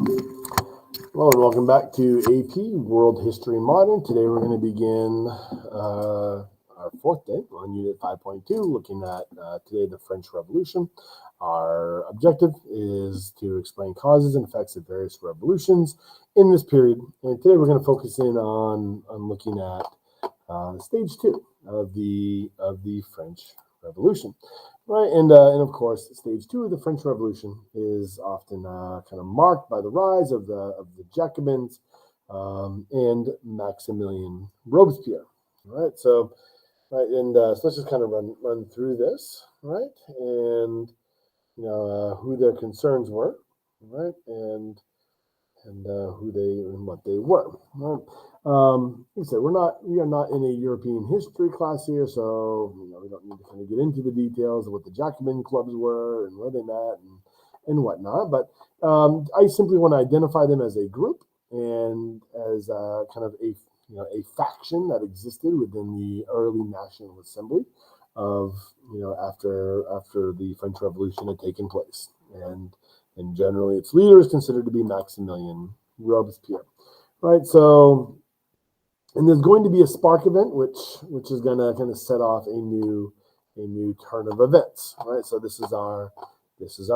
Hello and welcome back to AP World History Modern. Today we're going to begin our fourth day on Unit 5.2, looking at today the French Revolution. Our objective is to explain causes and effects of various revolutions in this period. And today we're going to focus in on looking at stage 2 of the French Revolution. Right, and of course, stage 2 of the French Revolution is often kind of marked by the rise of the Jacobins and Maximilien Robespierre. Right, so so let's just kind of run through this, right, and who their concerns were, right, and who they and what they were. Right? Like I said, we are not in a European history class here, so we don't need to kind of get into the details of what the Jacobin clubs were and where they met and whatnot. But I simply want to identify them as a group and as kind of a faction that existed within the early National Assembly of after the French Revolution had taken place, and generally its leader is considered to be Maximilien Robespierre. Right, so. And there's going to be a spark event, which is going to kind of set off a new turn of events, right? So this is our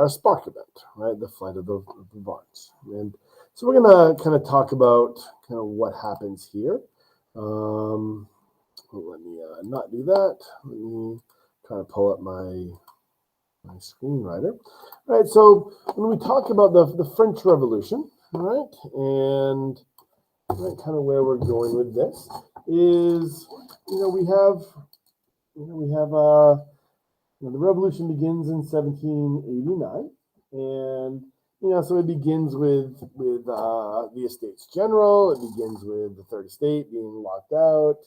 spark event, right? The flight of the Barnes, and so we're going to kind of talk about kind of what happens here. Let me not do that. Let me try to pull up my screenwriter. All right, so when we talk about the French Revolution, right, and right, kind of where we're going with this is, we have the revolution begins in 1789, and so it begins with the Estates General. It begins with the Third Estate being locked out,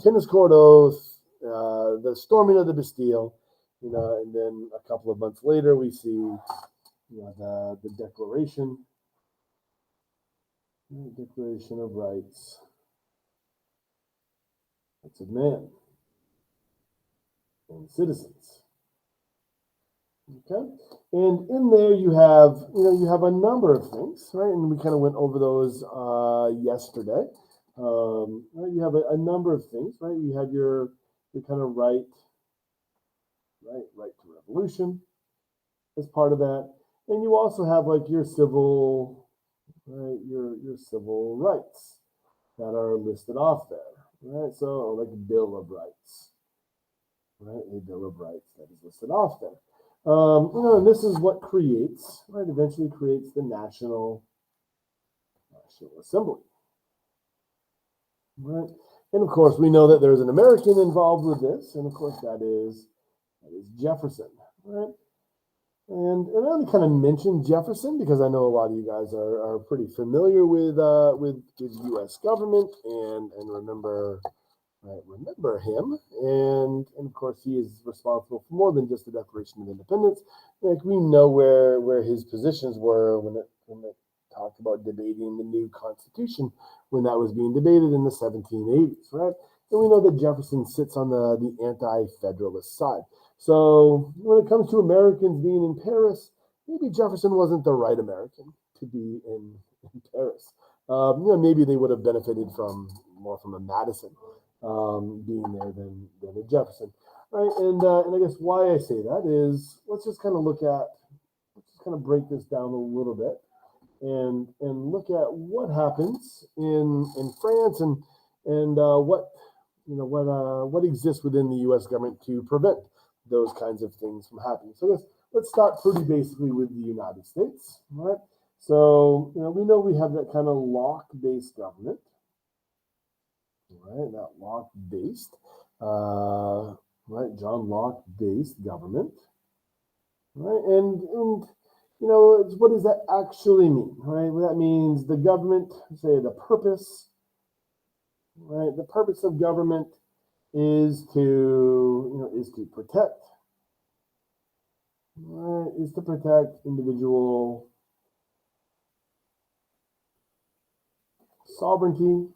tennis court oath, the storming of the Bastille, and then a couple of months later we see the Declaration of Rights of Man and Citizens. Okay, and in there you have a number of things, right? And we kind of went over those yesterday. Right? You have a number of things, right? You have your kind of right to revolution as part of that, and you also have like your civil. Right, your civil rights that are listed off there, right? So like a Bill of Rights, right? A Bill of Rights that is listed off there. And this is what eventually creates the National Assembly, right? And of course, we know that there's an American involved with this, and of course that is Jefferson, right? And I only kind of mentioned Jefferson because I know a lot of you guys are pretty familiar with U.S. government and remember him. And of course, he is responsible for more than just the Declaration of Independence. Like we know where his positions were when it talked about debating the new Constitution when that was being debated in the 1780s, right? And we know that Jefferson sits on the anti-federalist side. So when it comes to Americans being in Paris, maybe Jefferson wasn't the right American to be in Paris. Maybe they would have benefited more from a Madison being there than a Jefferson, right? And I guess why I say that is let's just kind of break this down a little bit and look at what happens in France and what exists within the U.S. government to prevent those kinds of things from happening. So let's start pretty basically with the United States, right? So we know we have that kind of Locke-based government, right? That Locke-based, right? John Locke-based government, right? And what does that actually mean, right? Well, that means the government, say the purpose, right? The purpose of government is to protect, right? Is to protect individual sovereignty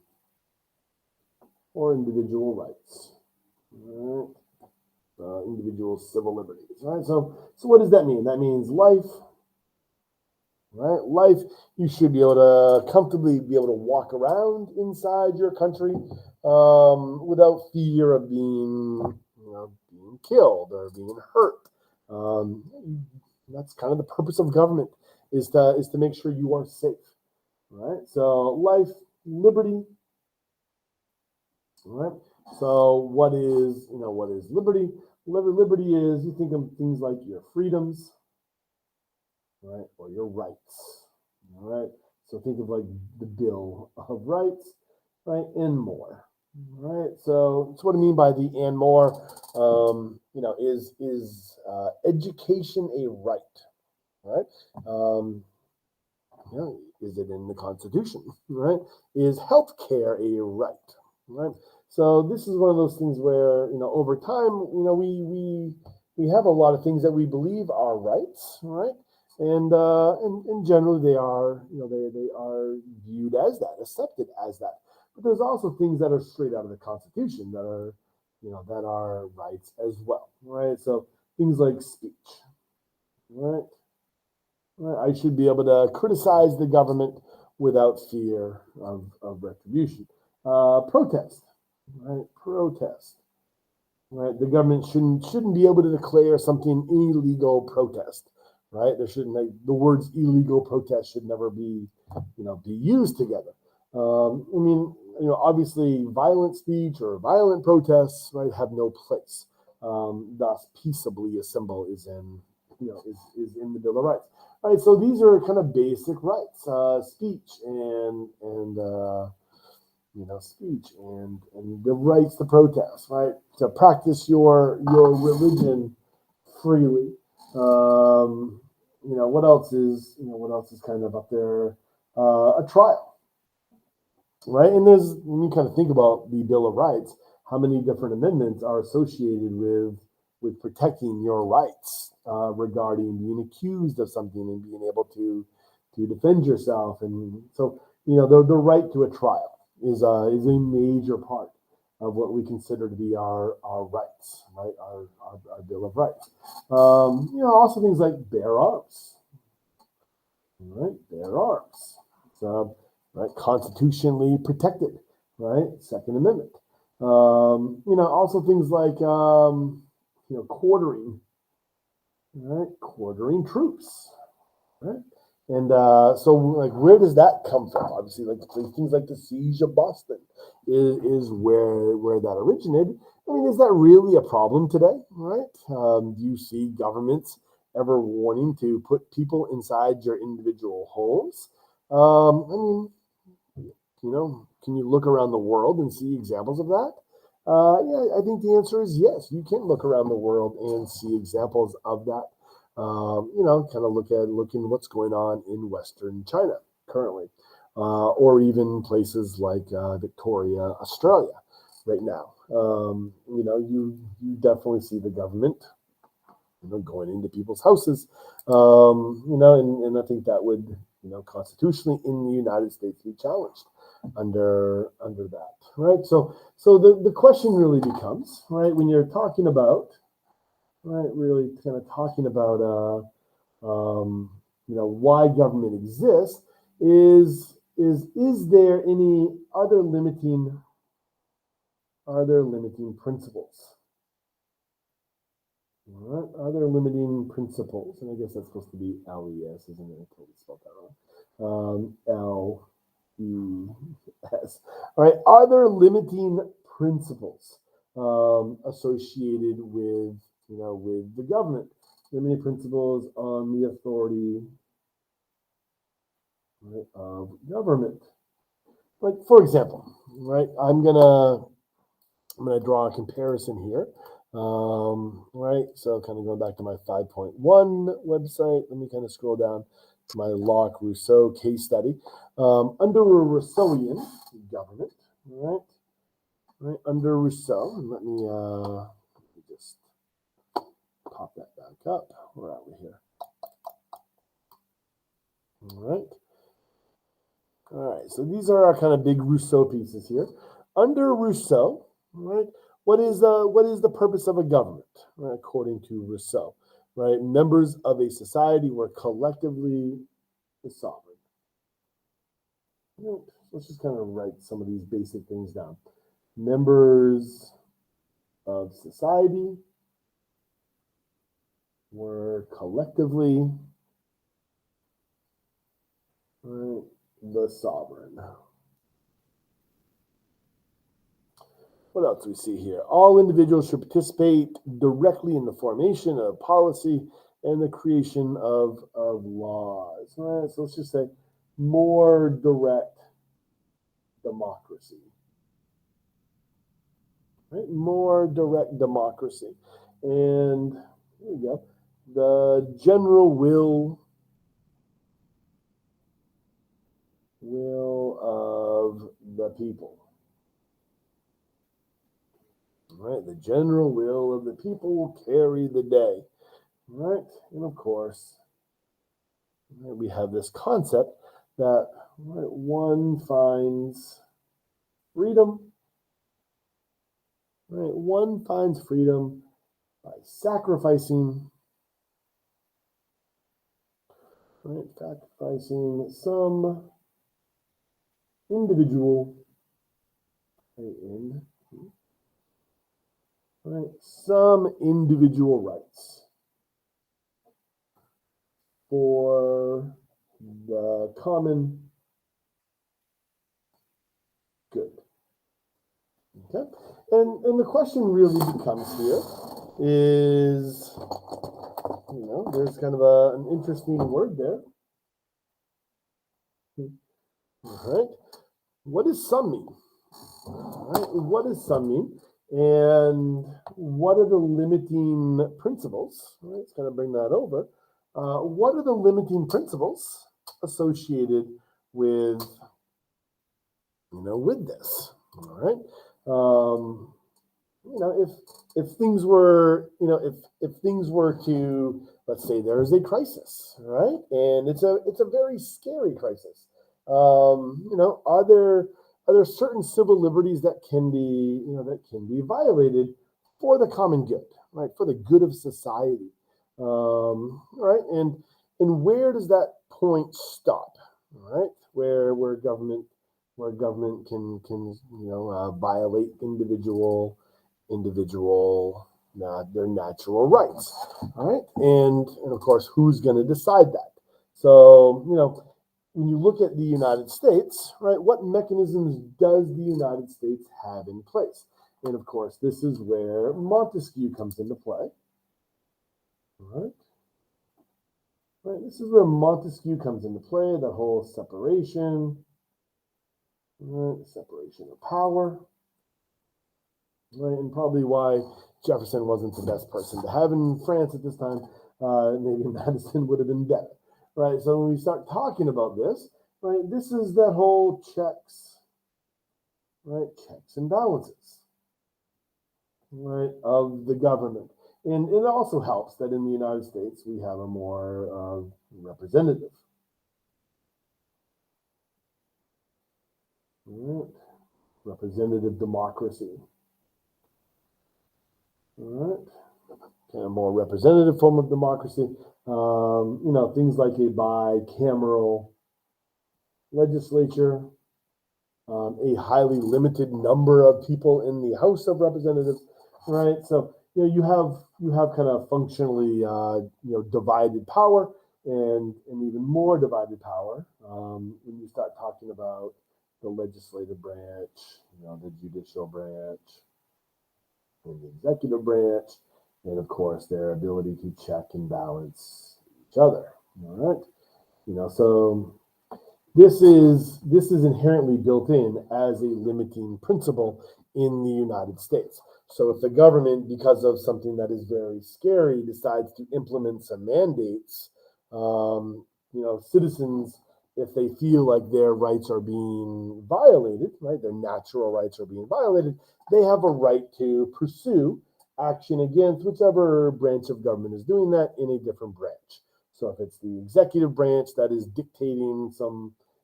or individual rights, right? Individual civil liberties, right? So what does that mean? That means life, right? Life, you should be able to comfortably be able to walk around inside your country without fear of being killed or being hurt. Um, that's kind of the purpose of government is to make sure you are safe, right? So life, liberty, right? So what is liberty? Liberty is, you think of things like your freedoms, right, or your rights, all right? So think of like the Bill of Rights, right, and more, right? So that's what I mean by the and more. Is education a right, right? Is it in the Constitution, right? Is healthcare a right, right? So this is one of those things where over time, we have a lot of things that we believe are rights, right? And generally they are they are viewed as that, accepted as that. But there's also things that are straight out of the Constitution that are rights as well, right? So things like speech, right? I should be able to criticize the government without fear of retribution. Protest, right? Protest, right? The government shouldn't be able to declare something illegal protest, right? There shouldn't the words illegal protest should never be used together. Obviously, violent speech or violent protests, right, have no place. Thus, peaceably assemble is in the Bill of Rights. All right, so these are kind of basic rights: speech and speech and the rights to protest, right? To practice your religion freely. What else is kind of up there? A trial, right? And when you kind of think about the Bill of Rights, how many different amendments are associated with protecting your rights regarding being accused of something and being able to defend yourself. And so the right to a trial is a major part of what we consider to be our rights, right? Our Bill of Rights. Also things like bear arms, right? Bear arms. So, right, constitutionally protected, right? Second Amendment. Also things like quartering, right? Quartering troops, right? And so, like, where does that come from? Obviously, like things like the siege of Boston is where that originated. I mean, is that really a problem today, right? Do you see governments ever wanting to put people inside your individual homes? Can you look around the world and see examples of that? Yeah, I think the answer is yes. You can look around the world and see examples of that. Kind of looking what's going on in Western China currently, or even places like Victoria, Australia, right now. You definitely see the government, going into people's houses, and I think that would, constitutionally in the United States be challenged under that, right? So the question really becomes, right, when you're talking about, right, really kind of talking about why government exists is there any other limiting principles? All right, other limiting principles, and I guess that's supposed to be LES, isn't it? I totally spelled that wrong. LES. All right, are there limiting principles associated with the government? Limiting principles on the authority, right, of government. Like, for example, right, I'm gonna draw a comparison here. Right, so kind of going back to my 5.1 website, let me kind of scroll down to my Locke Rousseau case study. Under a Rousseauian government, right, under Rousseau, and let me just pop that back up. Where are we here? All right, so these are our kind of big Rousseau pieces here. Under Rousseau, right, what is the purpose of a government, right, according to Rousseau, right? Members of a society were collectively the sovereign. Right. Let's just kind of write some of these basic things down. Members of society were collectively, right, the sovereign. What else do we see here? All individuals should participate directly in the formation of policy and the creation of laws. All right, so let's just say more direct democracy. Right? More direct democracy. And here we go. The general will of the people. Right? The general will of the people will carry the day. Right? And of course, we have this concept that one finds freedom. Right? One finds freedom by sacrificing some individual, some individual rights for the common good. Okay, and the question really becomes here is, there's kind of an interesting word there. All right, what does some mean? All right, what does some mean? And what are the limiting principles? All right, let's kind of bring that over. What are the limiting principles associated with, with this? All right. If things were, if things were to, let's say there's a crisis, right? And it's a very scary crisis. Are there certain civil liberties that can be violated for the common good, right? For the good of society, right? And where does that point stop, right? Where government can violate their natural rights, all right? And of course, who's going to decide that? So, when you look at the United States, right, what mechanisms does the United States have in place? And of course, this is where Montesquieu comes into play. All right, this is where Montesquieu comes into play, the whole separation, right, separation of power. Right, and probably why Jefferson wasn't the best person to have in France at this time. Maybe Madison would have been better. Right, so when we start talking about this, right, this is that whole checks and balances, right, of the government. And it also helps that in the United States we have a more representative. Right, representative democracy. All right, kind of more representative form of democracy. Things like a bicameral legislature, a highly limited number of people in the House of Representatives, right? So you have kind of functionally divided power, and even more divided power when you start talking about the legislative branch, the judicial branch, and the executive branch, and of course their ability to check and balance each other. All right, so this is inherently built in as a limiting principle in the United States. So if the government, because of something that is very scary, decides to implement some mandates, citizens, if they feel like their rights are being violated, right, their natural rights are being violated, they have a right to pursue action against whichever branch of government is doing that in a different branch. So if it's the executive branch that is dictating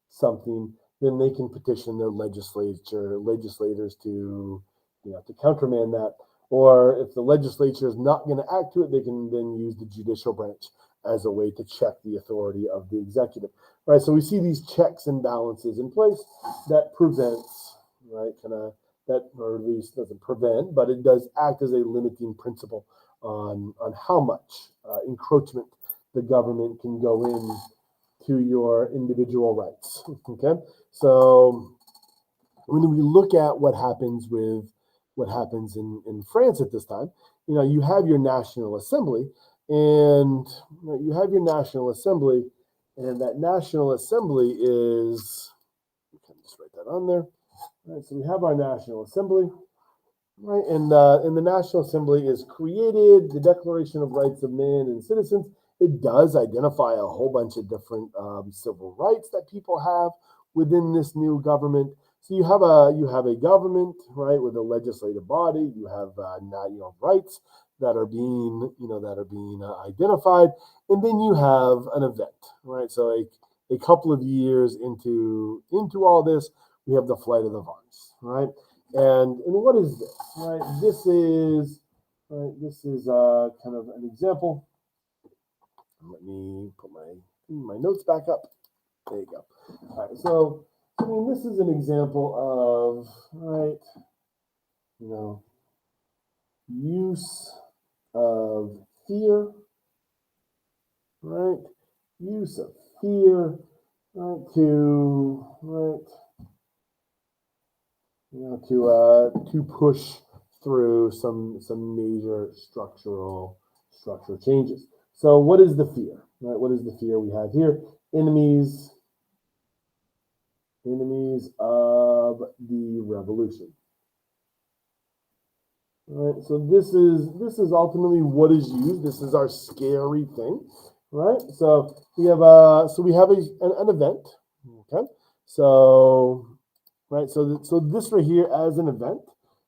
something, then they can petition their legislators to countermand that. Or if the legislature is not going to act to it, they can then use the judicial branch as a way to check the authority of the executive, right? So we see these checks and balances in place that prevents, right, that, or at least doesn't prevent, but it does act as a limiting principle on how much encroachment the government can go in to your individual rights. Okay, so when we look at what happens in France at this time, you have your National Assembly, and that National Assembly is, you can just write that on there. All right, so we have our National Assembly, right, and the National Assembly is created, the Declaration of Rights of Man and Citizens. It does identify a whole bunch of different civil rights that people have within this new government. So you have a government, right, with a legislative body. You have rights that are being identified, and then you have an event, right? So a couple of years into all this, we have the Flight of the Vars, right? And what is this, right? This is kind of an example. Let me put my notes back up. There you go. All right, so this is an example of, right, use of fear, right? Use of fear, right, to push through some major structural changes. So what is the fear, right? What is the fear we have here? Enemies of the revolution. All right, so this is ultimately what is used. This is our scary thing, right? So we have an event, okay? So right, so this right here as an event.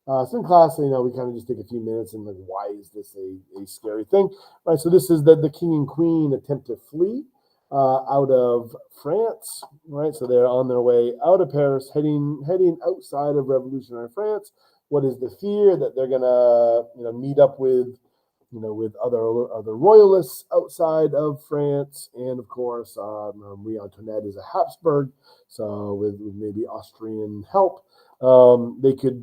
So in class, we kind of just take a few minutes and why is this a scary thing, right? So this is that the king and queen attempt to flee out of France, right? So they're on their way out of Paris, heading outside of revolutionary France. What is the fear? That they're gonna meet up with other royalists outside of France, and of course, Marie Antoinette is a Habsburg, so with maybe Austrian help, they could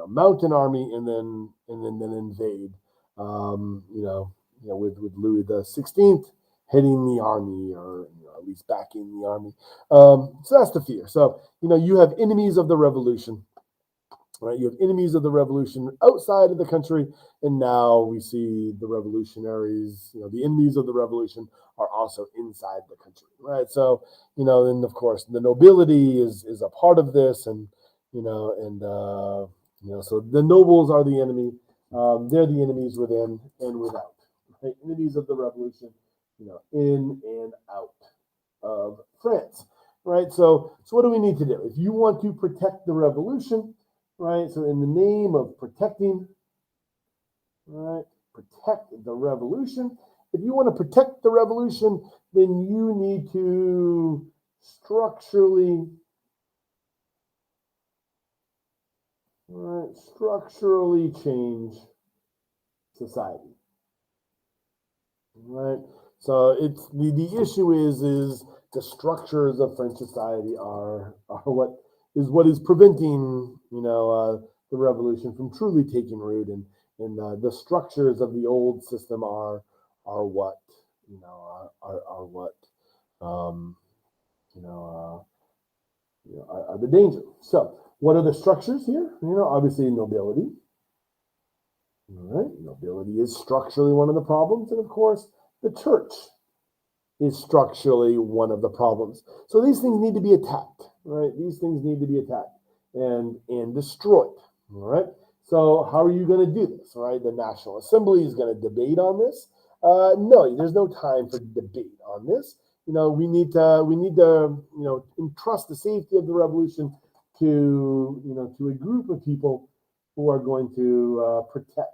mount an army and then invade, with Louis XVI heading the army, or at least backing the army. So that's the fear. So you have enemies of the revolution. Right, you have enemies of the revolution outside of the country, and now we see the revolutionaries. The enemies of the revolution are also inside the country, right? So, then of course the nobility is a part of this, and so the nobles are the enemy. They're the enemies within and without. Right? Enemies of the revolution, in and out of France, right? So what do we need to do if you want to protect the revolution? Right, so in the name of protecting, right, protect the revolution. If you want to protect the revolution, then you need to structurally change society. Right, so it's the issue is the structures of French society are what is preventing the revolution from truly taking root, and the structures of the old system are what are the danger. So what are the structures here? Obviously nobility. All right, nobility is structurally one of the problems, and of course the church is structurally one of the problems. So these things need to be attacked, right? These things need to be attacked and destroyed, all right? So how are you going to do this, right? The National Assembly is going to debate on this. No, there's no time for debate on this. We need to entrust the safety of the revolution to a group of people who are going to protect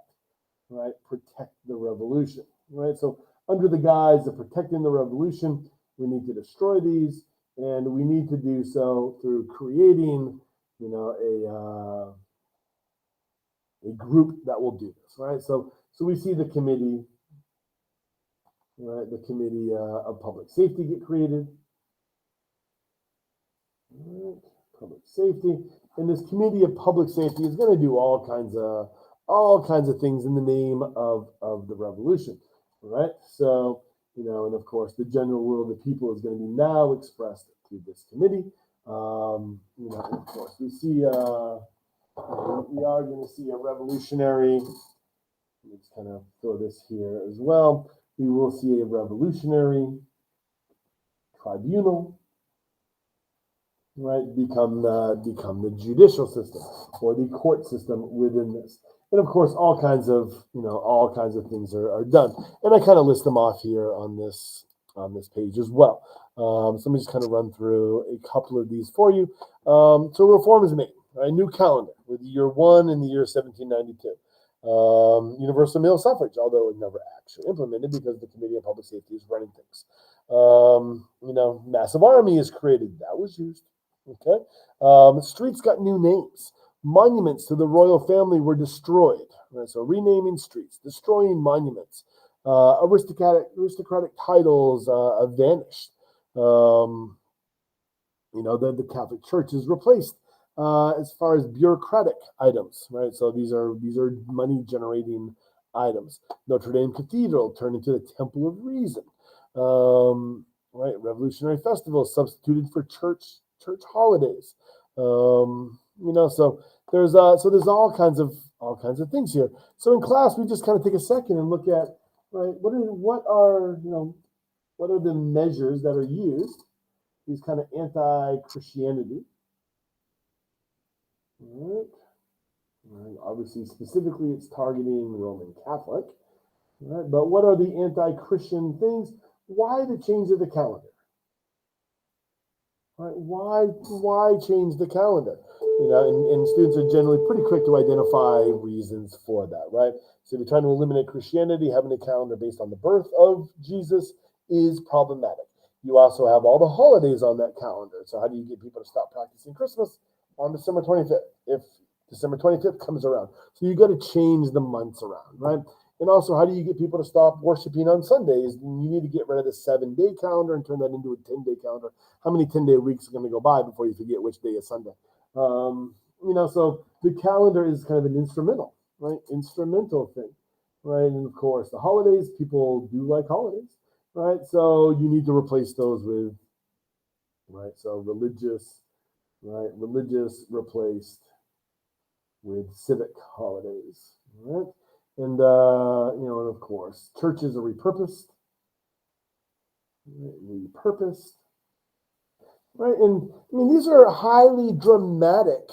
the revolution, right? So under the guise of protecting the revolution, we need to destroy these, and we need to do so through creating, a group that will do this, right? So we see the committee right? The Committee of Public Safety get created. Right. Public safety, and this Committee of Public Safety is going to do all kinds of things in the name of the revolution, right? So, and of course, the general will of the people is going to be now expressed through this committee. And of course, we are going to see a revolutionary. Let's kind of throw this here as well. We will see a revolutionary tribunal. Right, become the judicial system or the court system within this, and of course, all kinds of things are done, and I kind of list them off here on this page as well. So let me just kind of run through a couple of these for you. So reform is made, a new calendar with year 1 in the year 1792. Universal male suffrage, although it never actually implemented because the Committee of Public Safety is running things. Massive army is created. That was used. Okay. Streets got new names. Monuments to the royal family were destroyed. Right? So renaming streets, destroying monuments. Aristocratic titles vanished. The Catholic Church is replaced as far as bureaucratic items. Right. So these are money generating items. Notre Dame Cathedral turned into the Temple of Reason. Right. Revolutionary festivals substituted for church holidays. So there's all kinds of things here. So in class, we just kind of take a second and look at, right, what are the measures that are used, these kind of anti-Christianity. Right. Obviously, specifically, it's targeting Roman Catholic. Right. But what are the anti-Christian things? Why the change of the calendar? Right? Why change the calendar? And students are generally pretty quick to identify reasons for that, right? So if you're trying to eliminate Christianity, having a calendar based on the birth of Jesus is problematic. You also have all the holidays on that calendar. So how do you get people to stop practicing Christmas on December 25th if December 25th comes around? So you got to change the months around, right? And also, how do you get people to stop worshiping on Sundays? You need to get rid of the 7-day calendar and turn that into a 10-day calendar. How many 10-day weeks are going to go by before you forget which day is Sunday? So the calendar is kind of an instrumental thing, right? And of course, the holidays, people do like holidays, right? So you need to replace those with, right? So religious replaced with civic holidays, right? And, and of course, churches are repurposed, right? And I mean, these are highly dramatic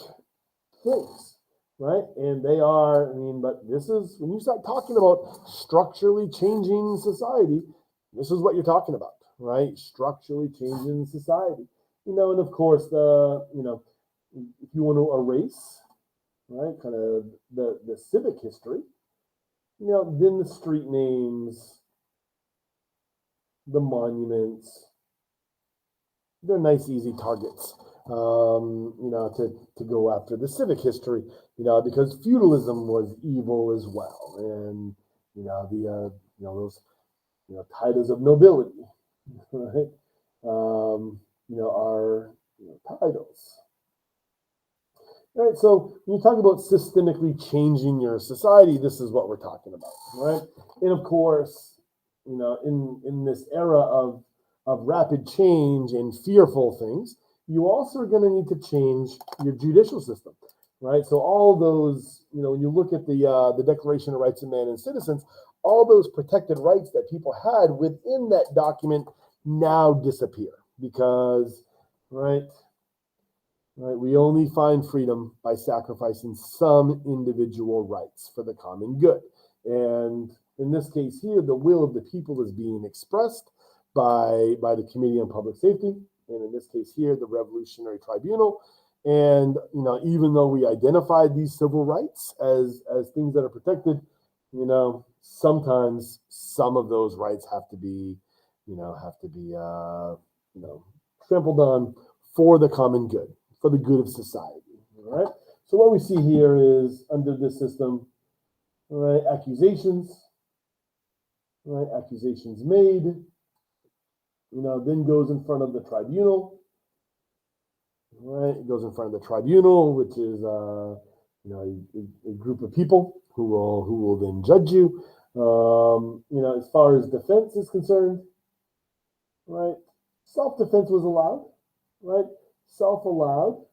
things, right? And they are, but this is, when you start talking about structurally changing society, this is what you're talking about, right? Structurally changing society, and of course, if you want to erase, right, kind of the civic history, then the street names, the monuments, they're nice, easy targets, to go after the civic history, because feudalism was evil as well. And, those, titles of nobility, right, are titles. All right, so when you talk about systemically changing your society, this is what we're talking about, right? And of course, in this era of rapid change and fearful things, you also are going to need to change your judicial system, right? So all those, when you look at the Declaration of Rights of Man and Citizens, all those protected rights that people had within that document now disappear because, right, we only find freedom by sacrificing some individual rights for the common good. And in this case here, the will of the people is being expressed by the Committee on Public Safety, and in this case here, the Revolutionary Tribunal. And even though we identified these civil rights as things that are protected, sometimes some of those rights have to be trampled on for the common good, for the good of society. All right. So what we see here is under this system, all right, accusations, right? Accusations made, then goes in front of the tribunal, right? It goes in front of the tribunal, which is, a group of people who will then judge you. As far as defense is concerned, right? Self-defense was allowed, right? Self-allowed.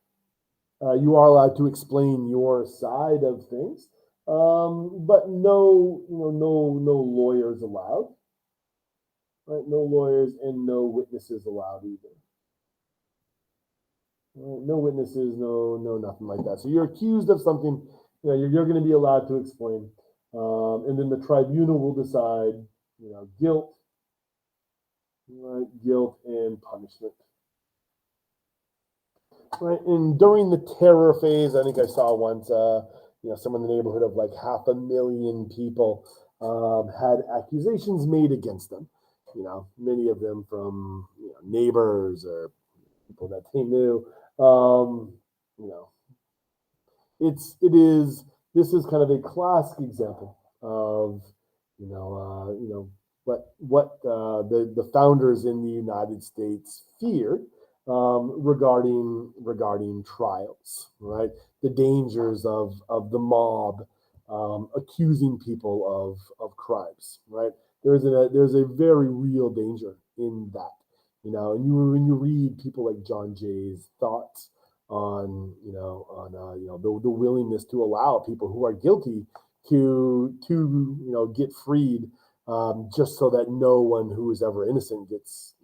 You are allowed to explain your side of things, but no lawyers allowed, right? No lawyers and no witnesses allowed either. Right? No witnesses, no nothing like that. So you're accused of something, you're going to be allowed to explain, and then the tribunal will decide, guilt, right? Guilt and punishment. Right, and during the terror phase, I think I saw once, some in the neighborhood of like 500,000 people had accusations made against them. Many of them from neighbors or people that they knew. This is kind of a classic example of what the founders in the United States feared. Regarding trials, right? The dangers of the mob accusing people of crimes, right? There's a very real danger in that, and when you read people like John Jay's thoughts on the willingness to allow people who are guilty to get freed, just so that no one who is ever innocent gets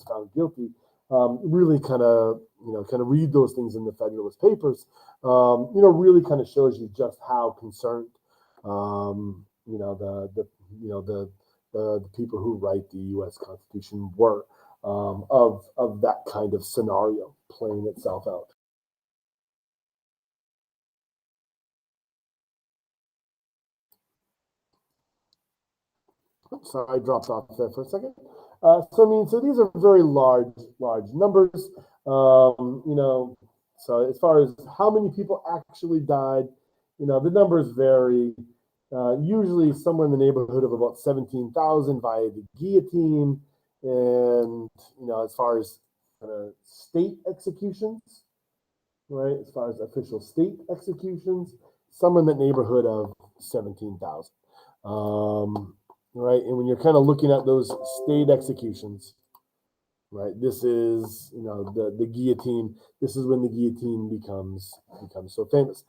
found guilty. Really kind of read those things in the Federalist Papers, really kind of shows you just how concerned, the people who write the U.S. Constitution were of that kind of scenario playing itself out. Oops, sorry, I dropped off there for a second. So these are very large numbers. So as far as how many people actually died, the numbers vary. Usually somewhere in the neighborhood of about 17,000 via the guillotine, and as far as state executions, right? As far as official state executions, somewhere in the neighborhood of 17,000. Right, and when you're kind of looking at those state executions, right, this is the guillotine. This is when the guillotine becomes so famous.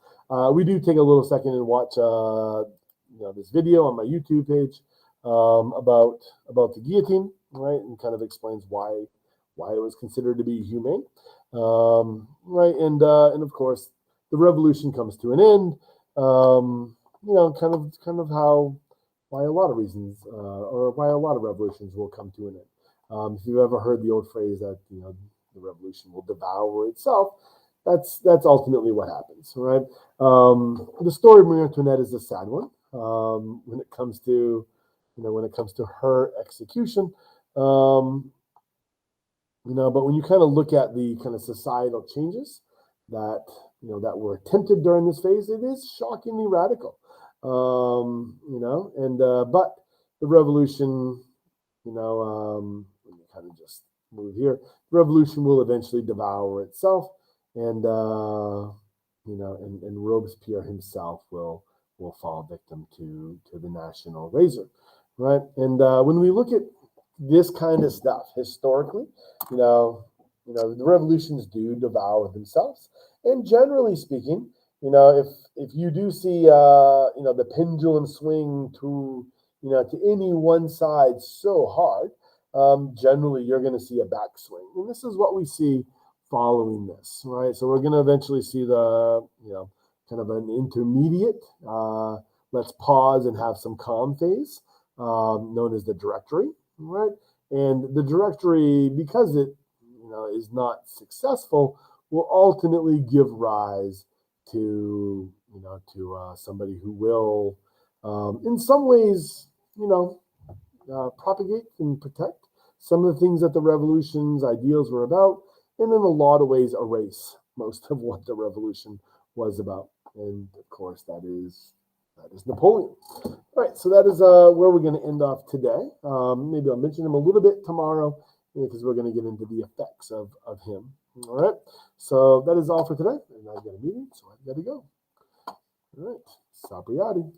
We do take a little second and watch this video on my YouTube page about the guillotine, right, and kind of explains why it was considered to be humane, right, and of course the revolution comes to an end. Kind of how. Why a lot of reasons, or why a lot of revolutions will come to an end. If you've ever heard the old phrase that the revolution will devour itself, that's ultimately what happens, right? The story of Marie Antoinette is a sad one when it comes to her execution. But when you kind of look at the kind of societal changes that that were attempted during this phase, it is shockingly radical. But the revolution, let me kind of just move here. The revolution will eventually devour itself, and and Robespierre himself will fall victim to the national razor, right? And when we look at this kind of stuff historically, the revolutions do devour themselves, and generally speaking, if you do see the pendulum swing to any one side so hard, generally you're going to see a backswing, and this is what we see following this, right? So we're going to eventually see the kind of an intermediate let's pause and have some calm phase, known as the Directory, right? And the Directory, because it is not successful, will ultimately give rise to somebody who will in some ways propagate and protect some of the things that the revolution's ideals were about, and in a lot of ways erase most of what the revolution was about. And of course that is Napoleon. All right, so that is where we're going to end off today. Maybe I'll mention him a little bit tomorrow because we're going to get into the effects of him. All right, so that is all for today. And I've got a meeting, so I've got to go. All right, Sabriati.